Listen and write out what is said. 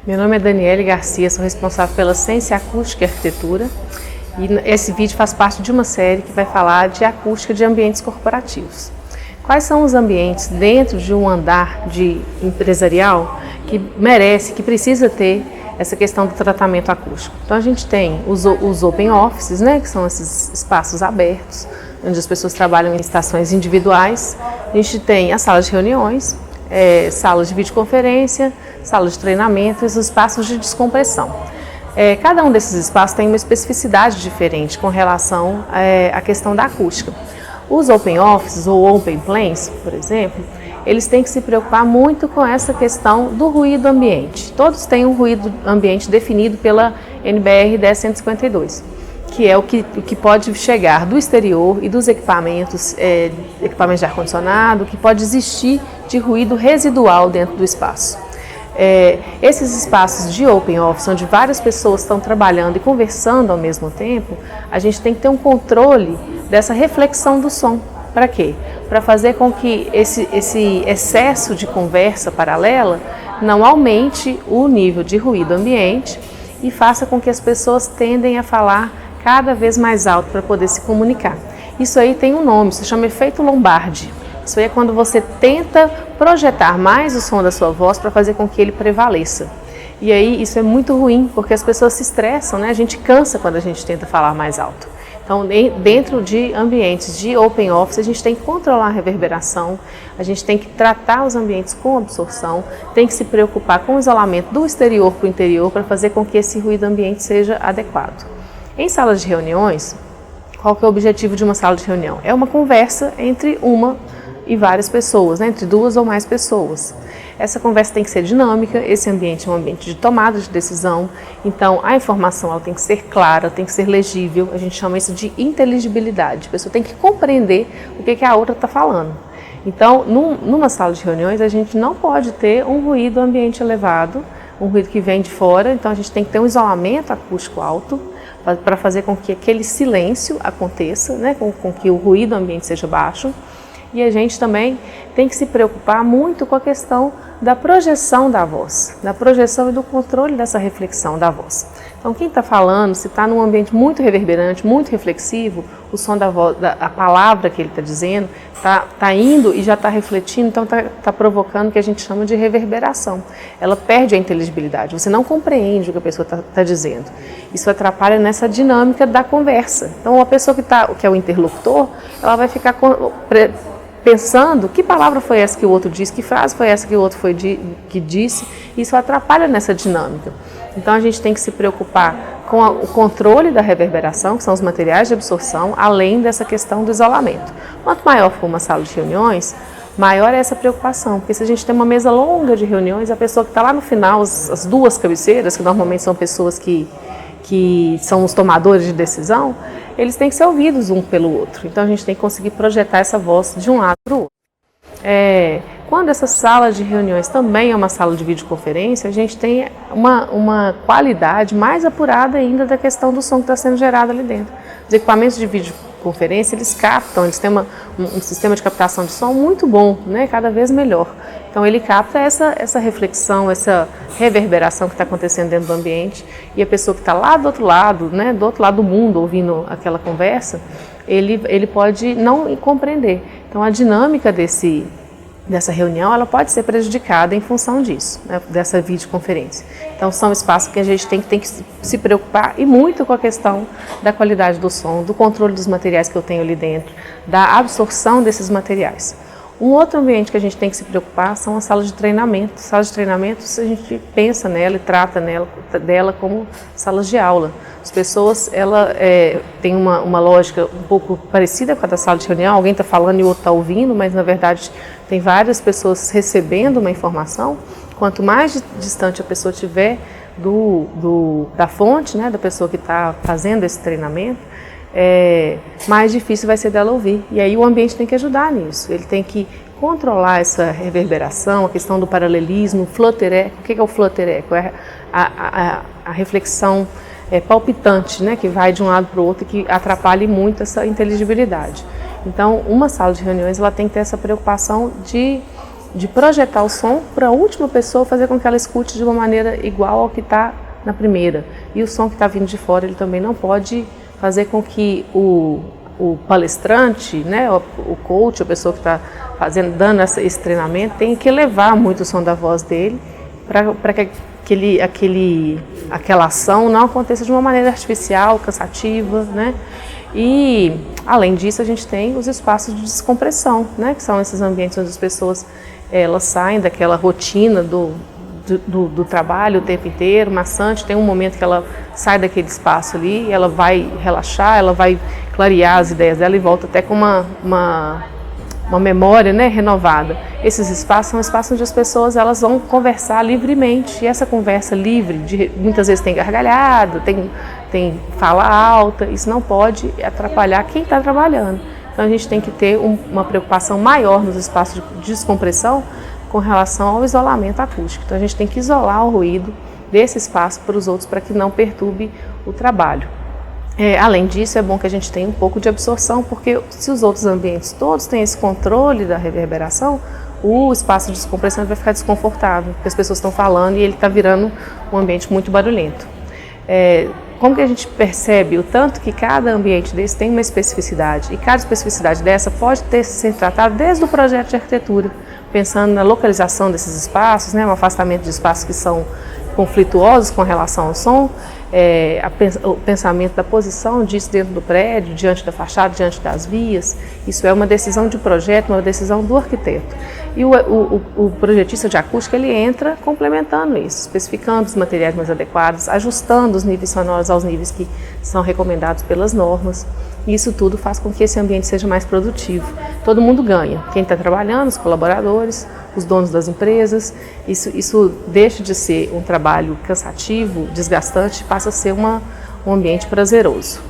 Meu nome é Daniele Garcia, sou responsável pela Ciência Acústica e Arquitetura e esse vídeo faz parte de uma série que vai falar de acústica de ambientes corporativos. Quais são os ambientes dentro de um andar empresarial que merece, que precisa ter essa questão do tratamento acústico? Então a gente tem os open offices, né, que são esses espaços abertos, onde as pessoas trabalham em estações individuais. A gente tem as salas de reuniões, salas de videoconferência, salas de treinamento e os espaços de descompressão. Cada um desses espaços tem uma especificidade diferente com relação à questão da acústica. Os open offices ou open planes, por exemplo, eles têm que se preocupar muito com essa questão do ruído ambiente. Todos têm um ruído ambiente definido pela NBR 1052, que é o que pode chegar do exterior e dos equipamentos de ar-condicionado, que pode existir de ruído residual dentro do espaço. Esses espaços de open office, onde várias pessoas estão trabalhando e conversando ao mesmo tempo, a gente tem que ter um controle dessa reflexão do som. Para quê? Para fazer com que esse excesso de conversa paralela não aumente o nível de ruído ambiente e faça com que as pessoas tendem a falar cada vez mais alto para poder se comunicar. Isso aí tem um nome, se chama efeito Lombardi. Isso aí é quando você tenta projetar mais o som da sua voz para fazer com que ele prevaleça. E aí isso é muito ruim, porque as pessoas se estressam, né? A gente cansa quando a gente tenta falar mais alto. Então, dentro de ambientes de open office, a gente tem que controlar a reverberação, a gente tem que tratar os ambientes com absorção, tem que se preocupar com o isolamento do exterior para o interior para fazer com que esse ruído ambiente seja adequado. Em salas de reuniões, qual que é o objetivo de uma sala de reunião? É uma conversa entre uma e várias pessoas, né? Entre duas ou mais pessoas. Essa conversa tem que ser dinâmica, esse ambiente é um ambiente de tomada de decisão, então a informação ela tem que ser clara, tem que ser legível, a gente chama isso de inteligibilidade, a pessoa tem que compreender o que a outra está falando. Então, numa sala de reuniões, a gente não pode ter um ruído ambiente elevado, um ruído que vem de fora, então a gente tem que ter um isolamento acústico alto, para fazer com que aquele silêncio aconteça, né? com que o ruído ambiente seja baixo. E a gente também tem que se preocupar muito com a questão da projeção da voz, da projeção e do controle dessa reflexão da voz. Então, quem está falando, se está num ambiente muito reverberante, muito reflexivo, o som da voz, a palavra que ele está dizendo, está indo e já está refletindo, então está provocando o que a gente chama de reverberação. Ela perde a inteligibilidade, você não compreende o que a pessoa está dizendo. Isso atrapalha nessa dinâmica da conversa. Então, a pessoa que é o interlocutor, ela vai ficar pensando que palavra foi essa que o outro disse, que frase foi essa que o outro que disse, isso atrapalha nessa dinâmica. Então a gente tem que se preocupar com o controle da reverberação, que são os materiais de absorção, além dessa questão do isolamento. Quanto maior for uma sala de reuniões, maior é essa preocupação, porque se a gente tem uma mesa longa de reuniões, a pessoa que está lá no final, as duas cabeceiras, que normalmente são pessoas que são os tomadores de decisão, eles têm que ser ouvidos um pelo outro. Então a gente tem que conseguir projetar essa voz de um lado para o outro. Quando essa sala de reuniões também é uma sala de videoconferência, a gente tem uma qualidade mais apurada ainda da questão do som que está sendo gerado ali dentro. Os equipamentos de videoconferência, eles captam, eles têm um sistema de captação de som muito bom, né? Cada vez melhor. Então ele capta essa reflexão, essa reverberação que está acontecendo dentro do ambiente, e a pessoa que está lá do outro lado, né, do outro lado do mundo, ouvindo aquela conversa, ele pode não compreender. Então a dinâmica dessa reunião, ela pode ser prejudicada em função disso, né, dessa videoconferência. Então são espaços que a gente tem que se preocupar e muito com a questão da qualidade do som, do controle dos materiais que eu tenho ali dentro, da absorção desses materiais. Um outro ambiente que a gente tem que se preocupar são as salas de treinamento. Salas de treinamento, a gente pensa nela e trata dela como salas de aula. As pessoas, tem uma lógica um pouco parecida com a da sala de reunião, alguém está falando e o outro está ouvindo, mas na verdade tem várias pessoas recebendo uma informação. Quanto mais distante a pessoa estiver da fonte, né, da pessoa que está fazendo esse treinamento, mais difícil vai ser dela ouvir. E aí o ambiente tem que ajudar nisso, ele tem que controlar essa reverberação, a questão do paralelismo, flutter echo. O que é o flutter echo? É a reflexão palpitante, né, que vai de um lado para o outro e que atrapalha muito essa inteligibilidade. Então, uma sala de reuniões ela tem que ter essa preocupação de de projetar o som para a última pessoa fazer com que ela escute de uma maneira igual ao que está na primeira. E o som que está vindo de fora, ele também não pode fazer com que o palestrante, né, o coach, a pessoa que está dando esse treinamento, tenha que elevar muito o som da voz dele para que aquela ação não aconteça de uma maneira artificial, cansativa, né? E, além disso, a gente tem os espaços de descompressão, né? Que são esses ambientes onde as pessoas elas saem daquela rotina do trabalho o tempo inteiro, maçante. Tem um momento que ela sai daquele espaço ali, ela vai relaxar, ela vai clarear as ideias dela e volta até com uma memória, né, renovada. Esses espaços são espaços onde as pessoas elas vão conversar livremente, e essa conversa livre, muitas vezes tem gargalhada, tem fala alta, isso não pode atrapalhar quem está trabalhando. Então a gente tem que ter uma preocupação maior nos espaços de descompressão com relação ao isolamento acústico. Então a gente tem que isolar o ruído desse espaço para os outros, para que não perturbe o trabalho. Além disso, é bom que a gente tenha um pouco de absorção, porque se os outros ambientes todos têm esse controle da reverberação, o espaço de descompressão vai ficar desconfortável, porque as pessoas estão falando e ele está virando um ambiente muito barulhento. Como que a gente percebe o tanto que cada ambiente desse tem uma especificidade, e cada especificidade dessa pode ser tratada desde o projeto de arquitetura, pensando na localização desses espaços, né, um afastamento de espaços que são conflituosos com relação ao som, o pensamento da posição disso dentro do prédio, diante da fachada, diante das vias. Isso é uma decisão de projeto, uma decisão do arquiteto. E o projetista de acústica, ele entra complementando isso, especificando os materiais mais adequados, ajustando os níveis sonoros aos níveis que são recomendados pelas normas. E isso tudo faz com que esse ambiente seja mais produtivo. Todo mundo ganha. Quem está trabalhando, os colaboradores, os donos das empresas. Isso deixa de ser um trabalho cansativo, desgastante, passa a ser um ambiente prazeroso.